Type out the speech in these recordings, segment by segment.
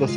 10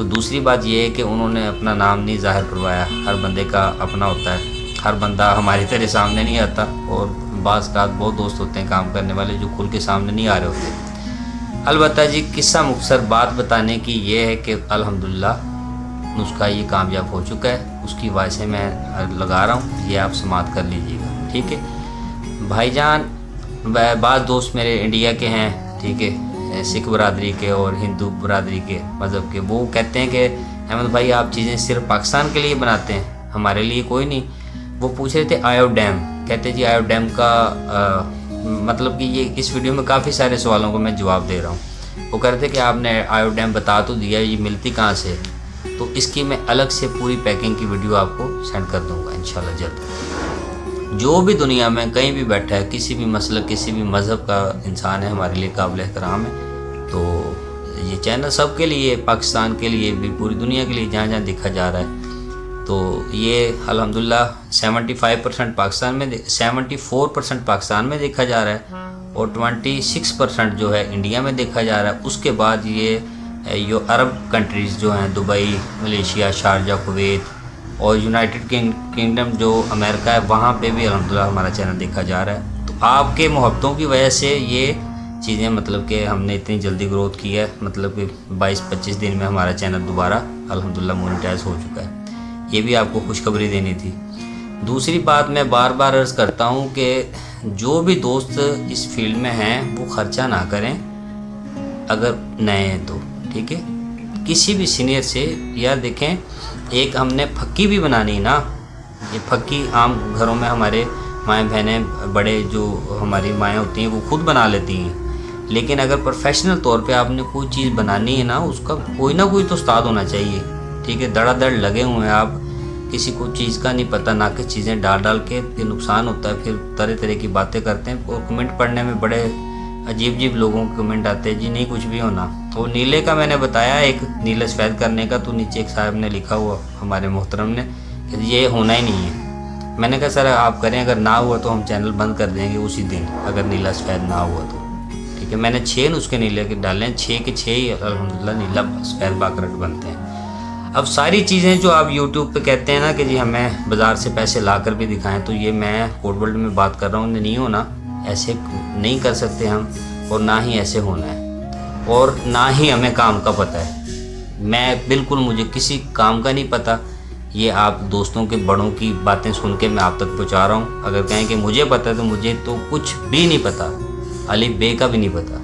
تو دوسری بات یہ ہے کہ انہوں نے اپنا نام نہیں ظاہر کروایا. ہر بندے کا اپنا ہوتا ہے, ہر بندہ ہماری طرح سامنے نہیں آتا, اور بعض کا بہت دوست ہوتے ہیں کام کرنے والے جو کھل کے سامنے نہیں آ رہے ہوتے. البتہ جی قصہ مختصر بات بتانے کی یہ ہے کہ الحمدللہ نسخہ یہ کامیاب ہو چکا ہے, اس کی وجہ سے میں لگا رہا ہوں, یہ آپ سماعت کر لیجیے گا. ٹھیک ہے بھائی جان, بعض دوست میرے انڈیا کے ہیں, ٹھیک ہے, سکھ برادری کے اور ہندو برادری کے مذہب کے, وہ کہتے ہیں کہ احمد بھائی آپ چیزیں صرف پاکستان کے لیے بناتے ہیں, ہمارے لیے کوئی نہیں. وہ پوچھ رہے تھے آیو ڈیم, کہتے جی آیو ڈیم کا مطلب کہ یہ اس ویڈیو میں کافی سارے سوالوں کو میں جواب دے رہا ہوں. وہ کہتے کہ آپ نے آیو ڈیم بتا تو دیا, یہ ملتی کہاں سے, تو اس کی میں الگ سے پوری پیکنگ کی ویڈیو آپ کو سینڈ کر دوں گا انشاءاللہ جلد. جو بھی دنیا میں کہیں بھی بیٹھا ہے, کسی بھی مسلک کسی بھی مذہب کا انسان ہے, ہمارے لیے قابل احترام ہے. تو یہ چینل سب کے لیے, پاکستان کے لیے بھی, پوری دنیا کے لیے, جہاں جہاں دیکھا جا رہا ہے. تو یہ الحمدللہ 75% پاکستان میں 74% پاکستان میں دیکھا جا رہا ہے, اور 26% جو ہے انڈیا میں دیکھا جا رہا ہے. اس کے بعد یہ عرب کنٹریز جو ہیں, دبئی, ملیشیا, شارجہ, کویت اور یونائٹڈ کنگڈم جو امریکہ ہے, وہاں پہ بھی الحمدللہ ہمارا چینل دیکھا جا رہا ہے. تو آپ کے محبتوں کی وجہ سے یہ چیزیں مطلب کہ ہم نے اتنی جلدی گروتھ کی ہے, مطلب کہ 22-25 دن میں ہمارا چینل دوبارہ الحمدللہ مونیٹائز ہو چکا ہے. یہ بھی آپ کو خوشخبری دینی تھی. دوسری بات میں بار بار عرض کرتا ہوں کہ جو بھی دوست اس فیلڈ میں ہیں وہ خرچہ نہ کریں اگر نئے ہیں تو, ٹھیک ہے. کسی بھی سینئر سے, یار دیکھیں ایک ہم نے پھکی بھی بنانی نا, یہ پھکی عام گھروں میں ہمارے مائیں بہنیں, بڑے جو ہماری مائیں ہوتی ہیں وہ خود بنا لیتی ہیں. لیکن اگر پروفیشنل طور پہ آپ نے کوئی چیز بنانی ہے نا, اس کا کوئی نہ کوئی تو استاد ہونا چاہیے. ٹھیک ہے, دڑا دڑ لگے ہوئے ہیں آپ, کسی کو چیز کا نہیں پتہ, نہ کہ چیزیں ڈال کے پھر نقصان ہوتا ہے, پھر طرح طرح کی باتیں کرتے ہیں. اور کمنٹ پڑھنے میں بڑے عجیب لوگوں کے کمنٹ آتے ہیں, جی نہیں کچھ بھی ہونا. تو نیلے کا میں نے بتایا, ایک نیلے سفید کرنے کا, تو نیچے ایک صاحب نے لکھا ہوا ہمارے محترم نے کہ یہ ہونا ہی نہیں ہے. میں نے کہا سر آپ کریں, اگر نہ ہوا تو ہم چینل بند کر دیں گے اسی دن, اگر نیلا سفید نہ ہوا تو. ٹھیک ہے, میں نے 6 نسخے نیلے کے ڈالے ہیں, 6 کے 6 ہی الحمدللہ نیلا سفید باکرٹ بنتے ہیں. اب ساری چیزیں جو آپ یوٹیوب پہ کہتے ہیں نا کہ جی ہمیں بازار سے پیسے لا کر بھی دکھائیں, تو یہ میں کوڈ ورلڈ میں بات کر رہا ہوں, نہیں ہونا, ایسے نہیں کر سکتے ہم, اور نہ ہی ایسے ہونا ہے, اور نہ ہی ہمیں کام کا پتہ ہے. میں بالکل, مجھے کسی کام کا نہیں پتہ. یہ آپ دوستوں کے بڑوں کی باتیں سن کے میں آپ تک پہنچا رہا ہوں. اگر کہیں کہ مجھے پتہ ہے تو مجھے تو کچھ بھی نہیں پتہ, الف بے کا بھی نہیں پتہ.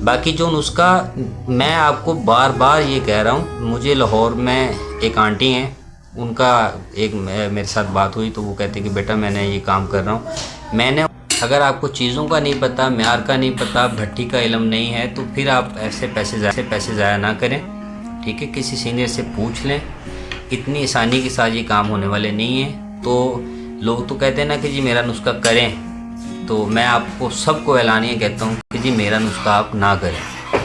باقی جو نسخہ, میں آپ کو بار بار یہ کہہ رہا ہوں, مجھے لاہور میں ایک آنٹی ہیں, ان کا ایک میرے ساتھ بات ہوئی, تو وہ کہتے ہیں کہ بیٹا میں نے یہ کام کر رہا ہوں. میں نے, اگر آپ کو چیزوں کا نہیں پتہ, معیار کا نہیں پتہ, بھٹی کا علم نہیں ہے, تو پھر آپ ایسے پیسے ضائع نہ کریں. ٹھیک ہے, کسی سینئر سے پوچھ لیں, اتنی آسانی کے ساتھ یہ کام ہونے والے نہیں ہیں. تو لوگ تو کہتے ہیں نا کہ جی میرا نسخہ کریں, تو میں آپ کو سب کو اعلانیہ کہتا ہوں کہ جی میرا نسخہ آپ نہ کریں.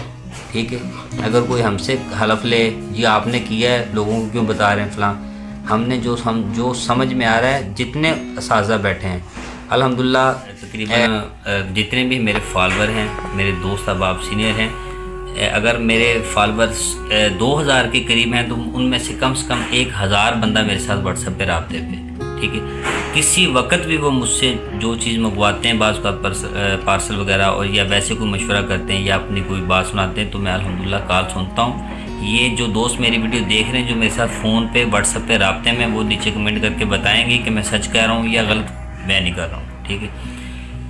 ٹھیک ہے, اگر کوئی ہم سے حلف لے جی آپ نے کیا ہے, لوگوں کو کیوں بتا رہے ہیں فلاں, ہم نے جو سمجھ میں آ رہا ہے, جتنے اساتذہ بیٹھے ہیں الحمدللہ, تقریباً جتنے بھی میرے فالوور ہیں, میرے دوست احباب سینئر ہیں, اگر میرے فالورز 2000 کے قریب ہیں, تو ان میں سے کم 1000 بندہ میرے ساتھ واٹس ایپ پہ رابطے پہ. ٹھیک ہے, کسی وقت بھی وہ مجھ سے جو چیز منگواتے ہیں, بعض اوقات پارسل وغیرہ, اور یا ویسے کوئی مشورہ کرتے ہیں یا اپنی کوئی بات سناتے ہیں, تو میں الحمدللہ کال سنتا ہوں. یہ جو دوست میری ویڈیو دیکھ رہے ہیں, جو میرے ساتھ فون پہ واٹس ایپ پہ رابطے میں, وہ نیچے کمنٹ کر کے بتائیں گے کہ میں سچ کہہ رہا ہوں یا غلط میں نہیں کر رہا ہوں. ٹھیک ہے,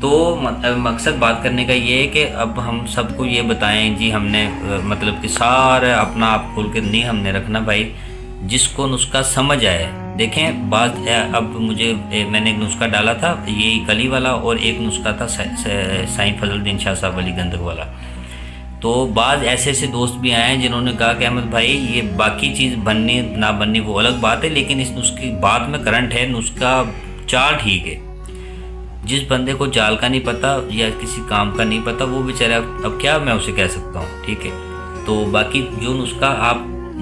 تو مقصد بات کرنے کا یہ ہے کہ اب ہم سب کو یہ بتائیں جی, ہم نے مطلب کہ سارا اپنا آپ کھول کے نہیں ہم نے رکھنا بھائی, جس کو نسخہ سمجھ آئے. دیکھیں بات, اب میں نے ایک نسخہ ڈالا تھا یہ کلی والا, اور ایک نسخہ تھا سائیں فضل الدین شاہ صاحب علی گندگ والا. تو بعض ایسے دوست بھی آئے ہیں جنہوں نے کہا کہ احمد بھائی یہ باقی چیز بننی نہ بننی وہ الگ بات ہے, لیکن اس نسخے بات میں کرنٹ ہے, نسخہ چال ٹھیک ہے. جس بندے کو چال کا نہیں پتہ یا کسی کام کا نہیں پتہ, وہ بیچارہ اب کیا میں اسے کہہ سکتا ہوں. ٹھیک ہے, تو باقی جو نسخہ آپ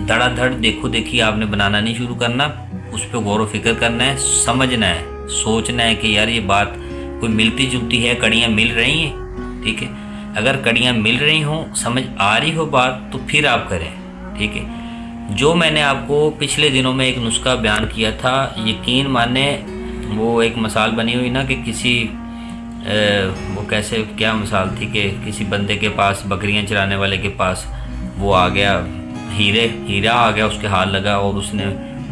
دھڑا دھڑ دیکھو دیکھی آپ نے بنانا نہیں شروع کرنا, اس پہ غور و فکر کرنا ہے, سمجھنا ہے, سوچنا ہے کہ یار یہ بات کوئی ملتی جلتی ہے, کڑیاں مل رہی ہیں. ٹھیک ہے, اگر کڑیاں مل رہی ہوں, سمجھ آ رہی ہو بات, تو پھر آپ کریں. ٹھیک ہے, جو میں نے آپ کو پچھلے دنوں میں ایک نسخہ بیان کیا تھا، یقین مانے وہ ایک مثال بنی ہوئی نا کہ کسی وہ کیسے کیا مثال تھی کہ کسی بندے کے پاس بکریاں چرانے والے کے پاس وہ آ گیا، ہیرا آ گیا، اس کے ہاتھ لگا اور اس نے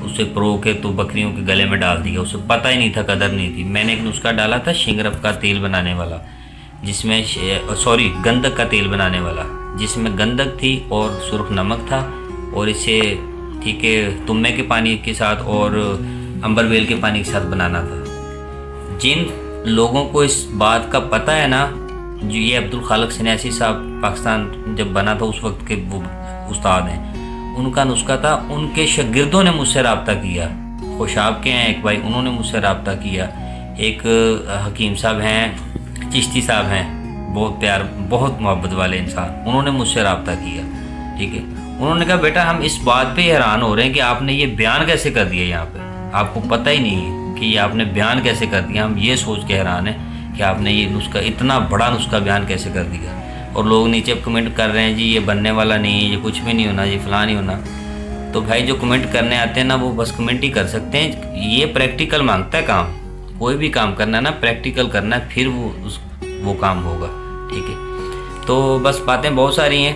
اسے پرو کے تو بکریوں کے گلے میں ڈال دیا، اسے پتہ ہی نہیں تھا، قدر نہیں تھی۔ میں نے ایک نسخہ ڈالا تھا شنگرف کا تیل بنانے والا، جس میں گندک کا تیل بنانے والا، جس میں گندک تھی اور سرخ نمک تھا، اور اسے ٹھیک ہے تمے کے پانی کے ساتھ اور امبرویل کے پانی کے ساتھ بنانا تھا۔ جن لوگوں کو اس بات کا پتہ ہے نا، جو یہ عبدالخالق سنیاسی صاحب پاکستان جب بنا تھا اس وقت کے وہ استاد ہیں، ان کا نسخہ تھا، ان کے شاگردوں نے مجھ سے رابطہ کیا، خوشاب کے ہیں ایک بھائی، انہوں نے مجھ سے رابطہ کیا، ایک حکیم صاحب ہیں، چشتی صاحب ہیں، بہت پیار بہت محبت والے انسان، انہوں نے مجھ سے رابطہ کیا، ٹھیک ہے۔ انہوں نے کہا بیٹا ہم اس بات پہ حیران ہو رہے ہیں کہ آپ نے یہ بیان کیسے کر دیا، یہاں پہ آپ کو پتہ ہی نہیں ہے کہ یہ آپ نے بیان کیسے کر دیا، ہم یہ سوچ کے حیران ہیں کہ آپ نے یہ نسخہ اتنا بڑا نسخہ بیان کیسے کر دیا۔ اور لوگ نیچے کمنٹ کر رہے ہیں جی یہ بننے والا نہیں ہے، یہ کچھ بھی نہیں ہونا، یہ فلاں نہیں ہونا۔ تو بھائی جو کمنٹ کرنے آتے ہیں نا وہ بس کمنٹ ہی کر سکتے ہیں، یہ پریکٹیکل مانگتا ہے کام، کوئی بھی کام کرنا ہے نا پریکٹیکل کرنا ہے، پھر وہ کام ہوگا، ٹھیک ہے۔ تو بس باتیں بہت ساری ہیں،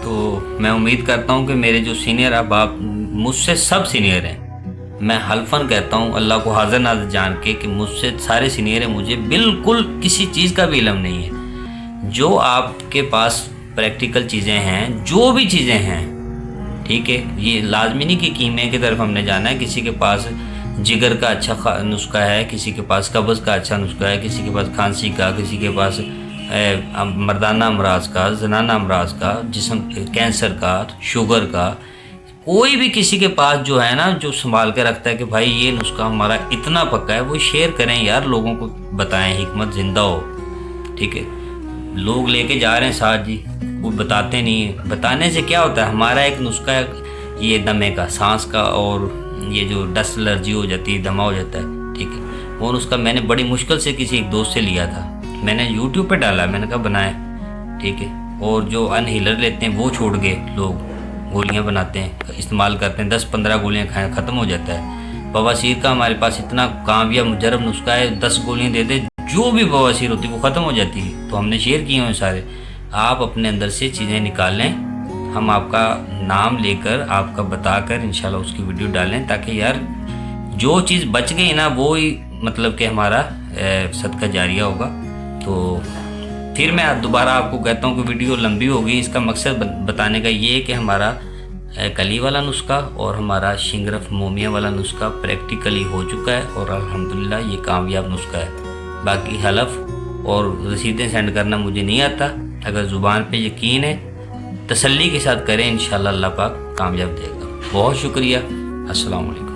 تو میں امید کرتا ہوں کہ میرے جو سینئر احباب مجھ سے سب سینئر ہیں، میں حلفاً کہتا ہوں اللہ کو حاضر ناظر جان کے کہ مجھ سے سارے سینئر ہیں، مجھے بالکل کسی چیز کا بھی علم نہیں ہے۔ جو آپ کے پاس پریکٹیکل چیزیں ہیں، جو بھی چیزیں ہیں، ٹھیک ہے، یہ لازمی نہیں کہ کیمیا کی طرف ہم نے جانا ہے۔ کسی کے پاس جگر کا اچھا نسخہ ہے، کسی کے پاس قبض کا اچھا نسخہ ہے، کسی کے پاس کھانسی کا، کسی کے پاس مردانہ امراض کا، زنانہ امراض کا، جسم کینسر کا، شوگر کا، کوئی بھی کسی کے پاس جو ہے نا جو سنبھال کے رکھتا ہے کہ بھائی یہ نسخہ ہمارا اتنا پکا ہے، وہ شیئر کریں یار، لوگوں کو بتائیں، حکمت زندہ ہو، ٹھیک ہے۔ لوگ لے کے جا رہے ہیں ساتھ جی، وہ بتاتے نہیں ہیں، بتانے سے کیا ہوتا ہے؟ ہمارا ایک نسخہ ہے یہ دمے کا، سانس کا، اور یہ جو ڈسٹ الرجی ہو جاتی ہے، دمہ ہو جاتا ہے، ٹھیک ہے، وہ نسخہ میں نے بڑی مشکل سے کسی ایک دوست سے لیا تھا، میں نے یوٹیوب پہ ڈالا، میں نے کہا بنائیں، ٹھیک ہے۔ اور جو انہیلر لیتے ہیں وہ چھوڑ گئے، لوگ گولیاں بناتے ہیں، استعمال کرتے ہیں، 10-15 گولیاں کھائیں ختم ہو جاتا ہے۔ بواسیر کا ہمارے پاس اتنا کامیاب مجرب نسخہ ہے، 10 گولیاں دے دے، جو بھی بواسیر ہوتی ہے وہ ختم ہو جاتی ہے، تو ہم نے شیئر کیے ہیں سارے۔ آپ اپنے اندر سے چیزیں نکال لیں، ہم آپ کا نام لے کر آپ کا بتا کر انشاءاللہ اس کی ویڈیو ڈالیں، تاکہ یار جو چیز بچ گئی نا وہی مطلب کہ ہمارا صدقہ جاریہ ہوگا۔ تو پھر میں دوبارہ آپ کو کہتا ہوں کہ ویڈیو لمبی ہوگی، اس کا مقصد بتانے کا یہ ہے کہ ہمارا کلی والا نسخہ اور ہمارا شنگرف مومیا والا نسخہ پریکٹیکلی ہو چکا ہے، اور الحمدللہ یہ کامیاب نسخہ ہے۔ باقی حلف اور رسیدیں سینڈ کرنا مجھے نہیں آتا، اگر زبان پہ یقین ہے تسلی کے ساتھ کریں، انشاءاللہ اللہ پاک کامیاب دے گا۔ بہت شکریہ، السلام علیکم۔